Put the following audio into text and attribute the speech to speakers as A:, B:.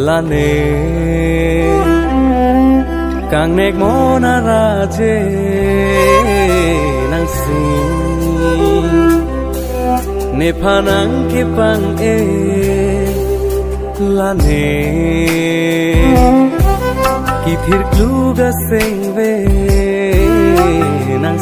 A: là nề càng nét mô na ra chê nang sinh nè pa nang ke pang e là nề kỳ thiệt lu ga seng ve nang